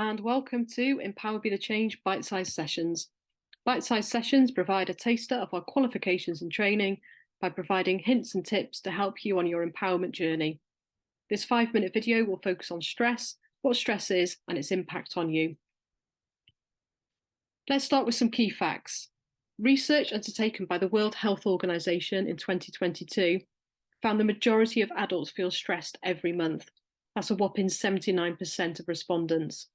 and welcome to Empower-BeTheChange Bite-Size Sessions. Bite-Size Sessions provide a taster of our qualifications and training by providing hints and tips to help you on your empowerment journey. This 5-minute video will focus on stress, what stress is, and its impact on you. Let's start with some key facts. Research undertaken by the World Health Organization in 2022 found the majority of adults feel stressed every month. That's a whopping 79% of respondents.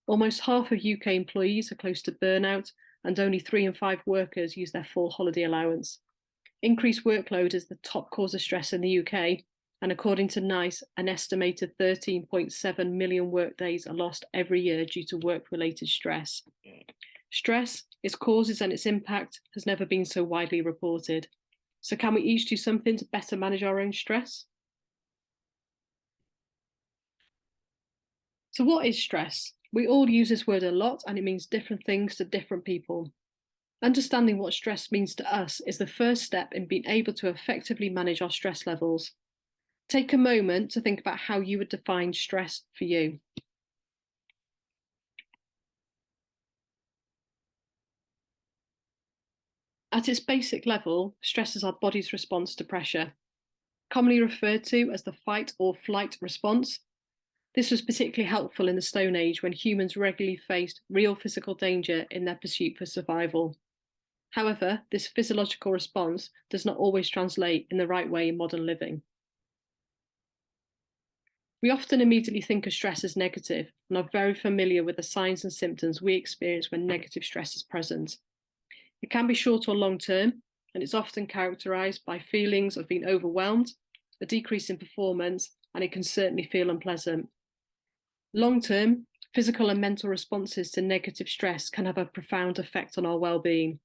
Almost half of UK employees are close to burnout, and only 3 in 5 workers use their full holiday allowance. Increased workload is the top cause of stress in the UK, and according to NICE, an estimated 13.7 million workdays are lost every year due to work-related stress. Stress, its causes and its impact has never been so widely reported. So can we each do something to better manage our own stress? So what is stress? We all use this word a lot, and it means different things to different people. Understanding what stress means to us is the first step in being able to effectively manage our stress levels. Take a moment to think about how you would define stress for you. At its basic level, stress is our body's response to pressure. Commonly referred to as the fight or flight response, this was particularly helpful in the Stone Age when humans regularly faced real physical danger in their pursuit for survival. However, this physiological response does not always translate in the right way in modern living. We often immediately think of stress as negative and are very familiar with the signs and symptoms we experience when negative stress is present. It can be short or long term, and it's often characterized by feelings of being overwhelmed, a decrease in performance, and it can certainly feel unpleasant. Long-term, physical and mental responses to negative stress can have a profound effect on our well-being.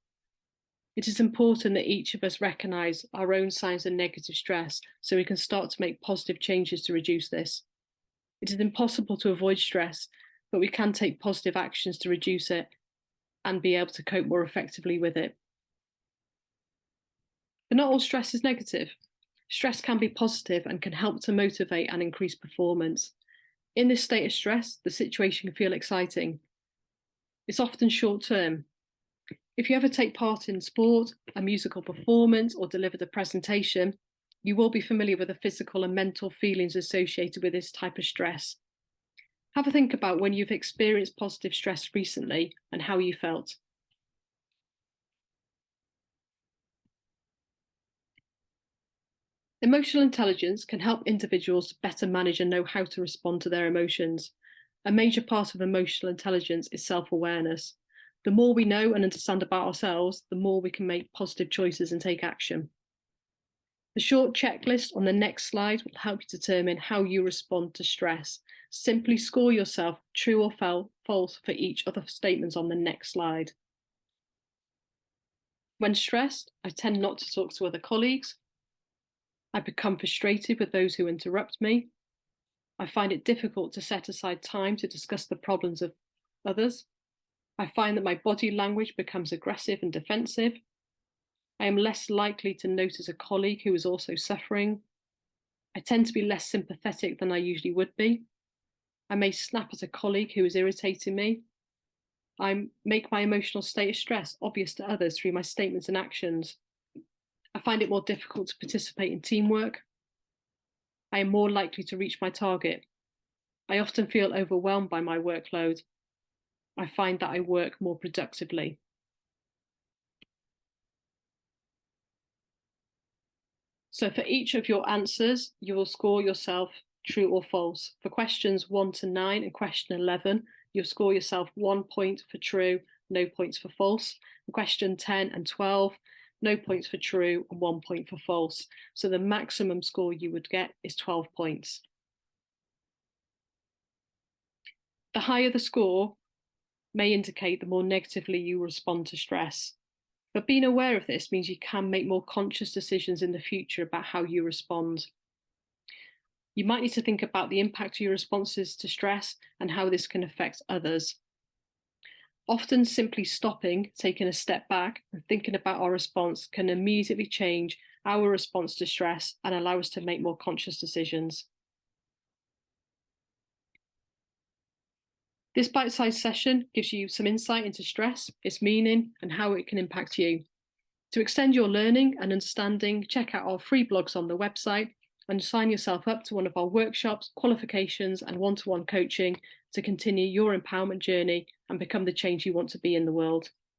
It is important that each of us recognise our own signs of negative stress so we can start to make positive changes to reduce this. It is impossible to avoid stress, but we can take positive actions to reduce it and be able to cope more effectively with it. But not all stress is negative. Stress can be positive and can help to motivate and increase performance. In this state of stress, the situation can feel exciting. It's often short-term. If you ever take part in sport, a musical performance, or delivered a presentation, you will be familiar with the physical and mental feelings associated with this type of stress. Have a think about when you've experienced positive stress recently and how you felt. Emotional intelligence can help individuals better manage and know how to respond to their emotions. A major part of emotional intelligence is self-awareness. The more we know and understand about ourselves, the more we can make positive choices and take action. The short checklist on the next slide will help you determine how you respond to stress. Simply score yourself true or false for each of the statements on the next slide. When stressed, I tend not to talk to other colleagues. I become frustrated with those who interrupt me. I find it difficult to set aside time to discuss the problems of others. I find that my body language becomes aggressive and defensive. I am less likely to notice a colleague who is also suffering. I tend to be less sympathetic than I usually would be. I may snap at a colleague who is irritating me. I make my emotional state of stress obvious to others through my statements and actions. I find it more difficult to participate in teamwork. I am more likely to reach my target. I often feel overwhelmed by my workload. I find that I work more productively. So for each of your answers, you will score yourself true or false. For questions 1 to 9 and question 11, you'll score yourself 1 point for true, no points for false. For question 10 and 12, no points for true and 1 point for false. So the maximum score you would get is 12 points. The higher the score may indicate the more negatively you respond to stress. But being aware of this means you can make more conscious decisions in the future about how you respond. You might need to think about the impact of your responses to stress and how this can affect others. Often simply stopping, taking a step back and thinking about our response can immediately change our response to stress and allow us to make more conscious decisions. This bite-sized session gives you some insight into stress, its meaning, and how it can impact you. To extend your learning and understanding, check out our free blogs on the website and sign yourself up to one of our workshops, qualifications, and one-to-one coaching to continue your empowerment journey and become the change you want to be in the world.